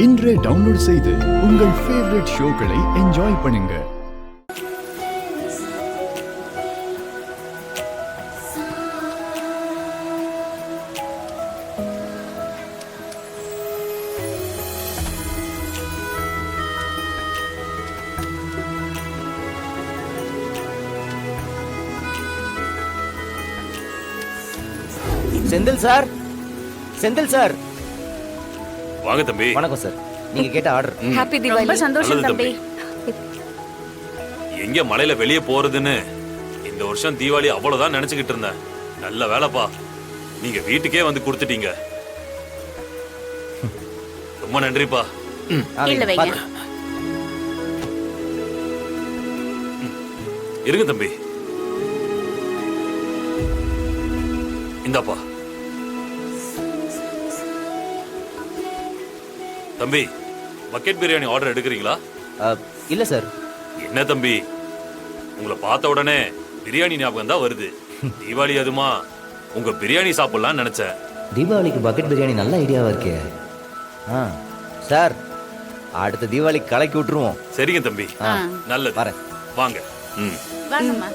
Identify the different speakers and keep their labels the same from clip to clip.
Speaker 1: இன்றே டவுன்லோட் செய்து உங்கள் ஃபேவரட் ஷோக்களை என்ஜாய் பண்ணுங்க.
Speaker 2: Senthil sir, Senthil sir.
Speaker 3: வாங்க தம்பி.
Speaker 2: வணக்கம் சார். நீங்க கேட்ட ஆர்டர்.
Speaker 4: ஹேப்பி தீபாவளி. ரொம்ப சந்தோஷம் தம்பி.
Speaker 3: எங்க மலையில வெளியே போறதுன்னு இந்த வருஷம் தீபாவளி அவ்வளவுதான் நினைச்சுக்கிட்டு இருந்தேன். நல்ல வேலைப்பா, நீங்க வீட்டுக்கே வந்து கொடுத்துட்டீங்க. ரொம்ப நன்றிப்பா. இருங்க தம்பி, இந்தாப்பா. தம்பி, பக்கெட் பிரியாணி ஆர்டர் எடுக்கிறீங்களா?
Speaker 2: இல்ல சார்.
Speaker 3: என்ன தம்பி, உங்களை பார்த்த உடனே பிரியாணி ஞாபகம் தான் வருது. தீபாவளி அதுமா உங்க பிரியாணி சாப்பிடலாம்னு நினைச்சேன்.
Speaker 2: தீபாவளிக்கு பக்கெட் பிரியாணி நல்ல ஐடியாவா இருக்கே. சார், அடுத்த தீபாவளி கலக்கி விட்டுருவோம்.
Speaker 3: சரிங்க தம்பி, நல்லது.
Speaker 2: வரேன்.
Speaker 3: வாங்க.
Speaker 4: வாங்கம்மா.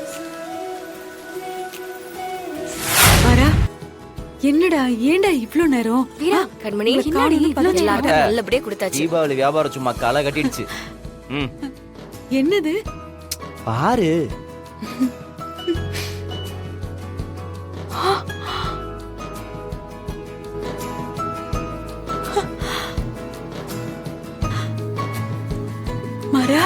Speaker 5: என்னடா ஏண்டா இவ்ளோ நேரம்?
Speaker 4: வீரா கண்மணி நல்லபடியா கொடுத்தாச்சு.
Speaker 2: தீபாவளி வியாபாரம் சும்மா களை கட்டிடுச்சு.
Speaker 5: என்னது
Speaker 2: பாரு.
Speaker 5: மரா,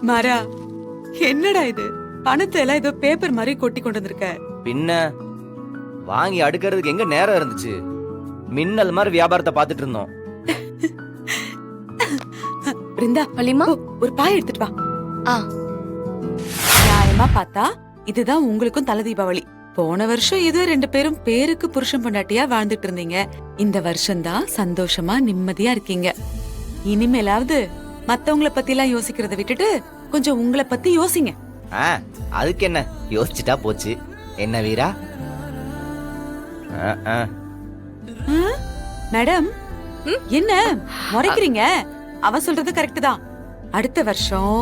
Speaker 5: மரா, என்னடா இது? பணத்தை எல்லாம் ஏதோ பேப்பர் மாதிரி கொட்டி கொண்டு வந்திருக்க.
Speaker 2: பின்ன வாங்கி அடுக்கிறதுக்கு எங்க நேரம் இருந்துச்சு? மின்னல் மாதிரி வியாபாரத்தை பார்த்துட்டு இருந்தோம்.
Speaker 5: பிருந்தா,
Speaker 4: வள்ளிமா,
Speaker 5: ஒரு பாய் எடுத்துட்டு வா. நியாயமா பார்த்தா இதுதான் உங்களுக்கும் தலை தீபாவளி. போன வருஷம் ஏதோ 2 பேரும் பேருக்கு புருஷன் பொண்டாட்டியா வாழ்ந்துட்டு இருந்தீங்க. இந்த வருஷம் தான் சந்தோஷமா நிம்மதியா இருக்கீங்க. இனிமேலாவது மத்தவங்கள பத்தி எல்லாம் யோசிக்கிறத விட்டுட்டு கொஞ்சம் உங்களை பத்தி யோசிங்க.
Speaker 2: அதுக்கு என்ன, யோசிச்சுட்டா போச்சு. என்ன வீரா?
Speaker 5: மேடம், என்ன முறைக்கிறீங்க? அவ சொல்றது கரெக்ட் தான். அடுத்த வருஷம்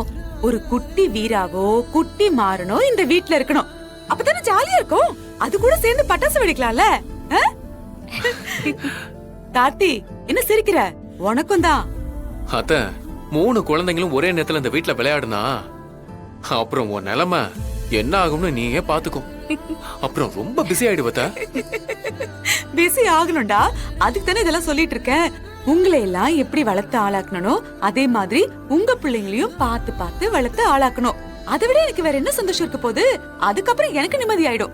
Speaker 5: ஒரு குட்டி வீராவோ குட்டி மாறனோ இந்த வீட்ல இருக்கணும். அப்பதானே ஜாலியா இருக்கும். அது கூட சேர்ந்து பட்டாசு வெடிக்கலாம்ல. கார்த்தி, என்ன சிரிக்கிற? உனக்கும் தான்.
Speaker 6: அத்த, 3 குழந்தைங்களும் ஒரே நேரத்துல இந்த வீட்டுல விளையாடுனா அப்புறம் உன் நிலைமை என்ன ஆகும்னு நீயே பாத்துக்கோ. அப்புறம் ரொம்ப பிஸி ஆயிடுவத.
Speaker 5: பிஸி ஆகணும்டா, அதுக்கு தானே இதெல்லாம் சொல்லிட்டு இருக்கேன். உங்களை எல்லாம் எப்படி வளர்த்து ஆளாக்கணும், அதே மாதிரி உங்க பிள்ளைங்களையும் பார்த்து பார்த்து வளர்த்து ஆளாக்கணும். அதை விட எனக்கு வேற என்ன சந்தோஷம் இருக்க போகுது? அதுக்கப்புறம் எனக்கு நிம்மதி ஆயிடும்.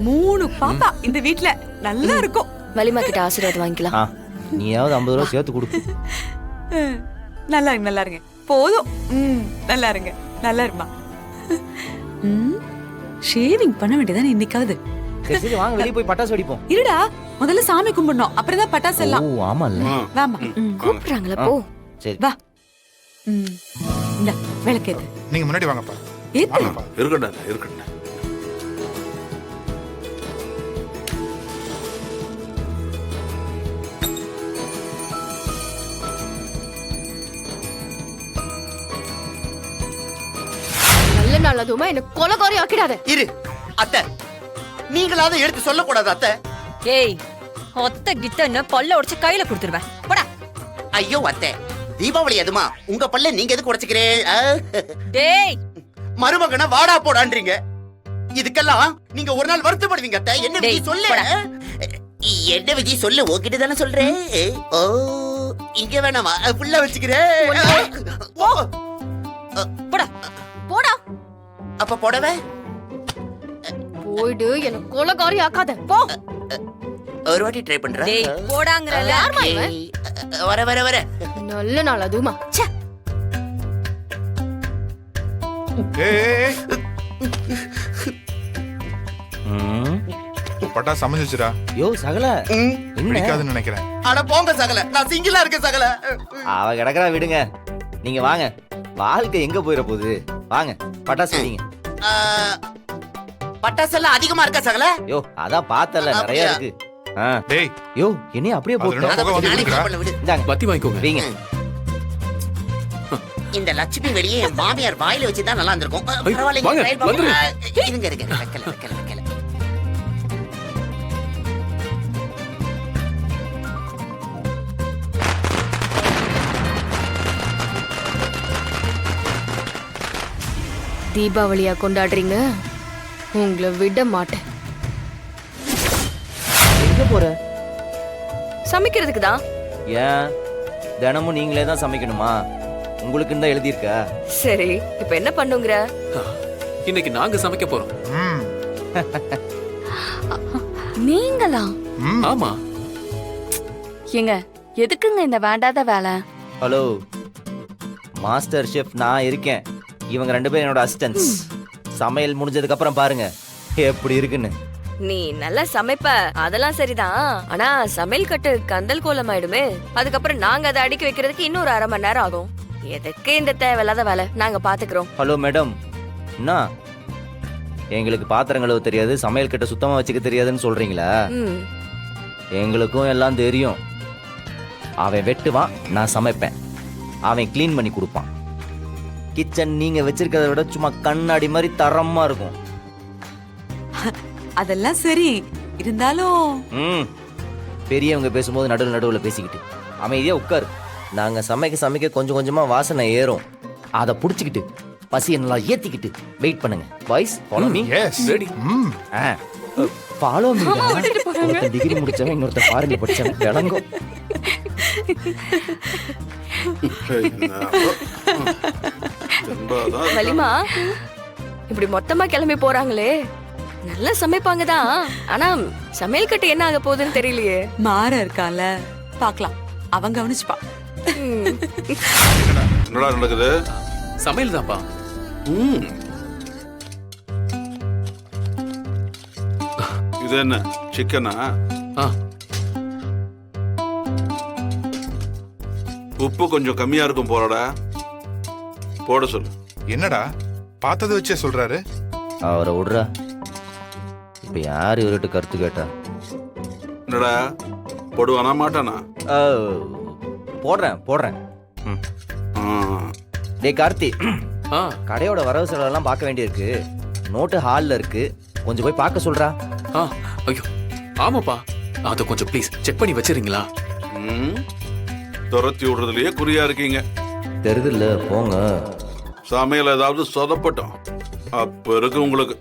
Speaker 5: 3 பாப்பா இந்த வீட்டுல நல்லா இருக்கும்.
Speaker 4: வலிமா கிட்ட ஆசீர்வாதம் வாங்கிக்கலாம்.
Speaker 2: நீயாவது 50 ரூபா சேர்த்து கொடு.
Speaker 5: நல்லா இருங்க, நல்லா இருங்க. போதும். நல்லா இருங்க, நல்லா இருமா. ஷேவிங் பண்ண வேண்டியதானே இன்னைக்காவது.
Speaker 2: சரி, வாங்க வெளிய போய் பட்டாசு வெடிப்போம்.
Speaker 5: இருடா, முதல்ல சாமி கும்பிடணும், அப்புறம் தான் பட்டாசு எல்லாம்.
Speaker 2: ஓ ஆமால்ல.
Speaker 5: வாமா.
Speaker 4: கூப்பிடுறாங்களா? போ.
Speaker 2: சரி
Speaker 5: வா. இந்த விளக்கேத்து.
Speaker 7: நீங்க முன்னாடி வாங்கப்பா.
Speaker 5: ஏத்து.
Speaker 3: இருக்கட்டும், இருக்கட்டும்.
Speaker 4: நல்ல நாள் அதுமா என்ன கொலகாரி ஆக்கிடாத.
Speaker 8: இரு அத்தை, நீங்களாவது எடுத்து சொல்ல கூடாது அத்தை.
Speaker 9: ஏய், ஒத்த கிட்டன்னு பல்ல உடைச்சு கையில கொடுத்துருவேன். போடா.
Speaker 8: ஐயோ அத்தை, தீபாவளி அதுமா உங்க பல்ல நீங்க எதுக்கு உடைச்சுக்கிறே?
Speaker 9: டேய்,
Speaker 8: மருமகனை வாடா போடான்றீங்க. இதுக்கெல்லாம் நீங்க ஒரு நாள் வருத்தப்படுவீங்க அத்தை. என்ன விதி சொல்லு? என்ன விதி சொல்லு? உன்கிட்ட தானே சொல்றேன். ஓ, இங்க வேணாமா? புள்ள வச்சுக்கிறேன்.
Speaker 9: போடா
Speaker 4: போடா.
Speaker 8: அப்ப போடவே
Speaker 4: போய்டு, என்ன கொலகாரி ஆக்காத. போ.
Speaker 8: ஒரு வாட்டி ட்ரை பண்றேன்.
Speaker 9: டேய், போடாங்கறல.
Speaker 4: யார்மா இவன்?
Speaker 8: வர வர வர.
Speaker 4: நல்ல நாள் அதுமா. ச்சே.
Speaker 2: ம்.
Speaker 7: பட்டா சமைஞ்சிச்சுடா.
Speaker 2: யோ சகல
Speaker 8: ம்.
Speaker 2: என்ன
Speaker 7: பிடிக்காதுன்னு நினைக்கிறேன்.
Speaker 8: அட போங்க சகல, நான் சிங்கிளா இருக்கேன் சகல.
Speaker 2: அவ கிடக்குறா விடுங்க. நீங்க வாங்க, வாழ்க்கை எங்க போயிட போகுது. வாங்க பட்டாசு வெடிங்க.
Speaker 8: ஆ, பட்டாசெல்லாம் அதிகமா இருக்கா சகல?
Speaker 2: யோ அதான் பார்த்தல நிறைய
Speaker 8: அப்படியா?
Speaker 2: இருக்கு. ஆ.
Speaker 7: டேய்,
Speaker 2: யோ என்னைய அப்படியே
Speaker 7: அது
Speaker 2: போட்டு
Speaker 7: ரெண்டு
Speaker 8: அதை
Speaker 7: புகை
Speaker 8: பத்தி நானே
Speaker 7: வந்துருக்குடா.
Speaker 8: பண்ண விடு.
Speaker 2: இந்தாங்க
Speaker 6: பத்தி வாங்கிக்கோங்க.
Speaker 2: வீங்க.
Speaker 8: இந்த லட்சுமி வெளியே என் மாமியார் வாயில வச்சுதான் நல்லா இருந்திருக்கும்.
Speaker 6: ஐய்,
Speaker 8: பரவாயில்லைங்க,
Speaker 6: வாங்க,
Speaker 8: ட்ரையல் பார்ப்போம்.
Speaker 6: வந்துருங்க.
Speaker 8: இருங்க இருங்க, வைக்கல வைக்கல வைக்கல.
Speaker 4: தீபாவளியா கொண்டாடுறீங்க? உங்களை விட மாட்டேன்.
Speaker 2: எங்க போற?
Speaker 4: சமைக்கிறதுக்கு தான்.
Speaker 2: ஏன் தினமும் நீங்களே தான் சமைக்கணுமா? உங்களுக்கு தான் எழுதியிருக்கா?
Speaker 4: சரி, இப்ப என்ன பண்ணுங்கிற?
Speaker 6: இன்னைக்கு நாங்க சமைக்க போறோம்.
Speaker 7: ம்,
Speaker 9: நீங்களா?
Speaker 7: ம்.
Speaker 6: ஆமா.
Speaker 9: ஏங்க எதுக்குங்க இந்த வேண்டாத வேலை?
Speaker 2: ஹலோ, மாஸ்டர் ஷெஃப் நான் இருக்கேன். இவங்க 2 பேரும் என்னோட அசிஸ்டன்ட்ஸ். சமையல் முடிஞ்சதுக்கு அப்புறம் பாருங்க எப்படி இருக்குன்னு.
Speaker 10: நீ நல்லா சமைப்ப, அதெல்லாம் சரிதான். ஆனா சமையல் கட்டு கந்தல் கோலம் ஆயிடுமே. அதுக்கப்புறம் நாங்க அதை அடுக்கி வைக்கிறதுக்கு இன்னொரு 1/2 மணி நேரம் ஆகும். எதுக்கு இந்த தேவையில்லாத வேலை? நாங்க பாத்துக்கிறோம்.
Speaker 2: ஹலோ மேடம், என்ன எங்களுக்கு பாத்திரம் கழுவ தெரியாது, சமையல் கிட்ட சுத்தமா வச்சுக்க தெரியாதுன்னு சொல்றீங்களா?
Speaker 10: ம்.
Speaker 2: எங்களுக்கும் எல்லாம் தெரியும். அவன் வெட்டுவான், நான் சமைப்பேன். அவன் க்ளீன் பண்ணி கொடுப்பான். கிச்சன் நீங்க வச்சிருக்கிறத விட சும்மா கண்ணாடி மாதிரி தரமா இருக்கும்.
Speaker 5: அதெல்லாம் சரி, இருந்தாலும்
Speaker 2: ம் பெரியவங்க பேசும்போது நடுவில் பேசிக்கிட்டு அமைதியா உட்காரு. நாங்க சமைக்க சமைக்க கொஞ்சம் கொஞ்சமா வாசனை ஏறும். அதை புடிச்சுக்கிட்டு பசியை நல்லா ஏத்திக்கிட்டு வெயிட் பண்ணுங்க. Boys follow me.
Speaker 7: Yes.
Speaker 6: Ready.
Speaker 7: ம்.
Speaker 2: Follow me. ஒருத்தன் டிகிரி முடிச்சவன், இன்னொருத்தன் ஃபாரின் படிச்சவன் விளங்கும்.
Speaker 10: வலிமா இப்படி மொத்தமா கிளம்பி போறாங்களே, நல்லா சமைப்பாங்க தான். ஆனா சமையல் கட்டு என்ன ஆக போகுதுன்னு தெரியலையே.
Speaker 5: மாற இருக்கால, பாக்கலாம், அவன் கவனிச்சுப்பா.
Speaker 10: ம்.
Speaker 11: என்னடா நடக்குது?
Speaker 6: சமையல் தான்ப்பா.
Speaker 11: இது என்ன சிக்கனா?
Speaker 6: ஆ,
Speaker 11: உப்பு கொஞ்சம் கம்மியா இருக்கும் போலடா, போட சொல்லு.
Speaker 7: என்னடா பார்த்ததை வச்சே சொல்றாரு?
Speaker 2: அவரை விடுறா. இப்ப யார் இவர்கிட்ட கருத்து கேட்டா?
Speaker 11: என்னடா போடுவானா மாட்டானா?
Speaker 2: போடுறேன். ம்.
Speaker 11: ஆ,
Speaker 2: டேய் கார்த்தி,
Speaker 6: ஆ,
Speaker 2: கடையோட வரவு செலவெல்லாம் பார்க்க வேண்டியிருக்கு. நோட்டு ஹால்ல இருக்கு, கொஞ்சம் போய் பார்க்க சொல்றா.
Speaker 6: ஆ. ஐயோ, ஆமாப்பா. அதை கொஞ்சம் ப்ளீஸ் செக் பண்ணி வச்சிருங்களா?
Speaker 11: ம். துரத்தி விடுறதுலயே குறியா இருக்கீங்க.
Speaker 2: தெரியுதுல்ல, போங்க.
Speaker 11: சமையல் ஏதாவது சொதப்பட்டோம் அப்ப இருக்கு உங்களுக்கு.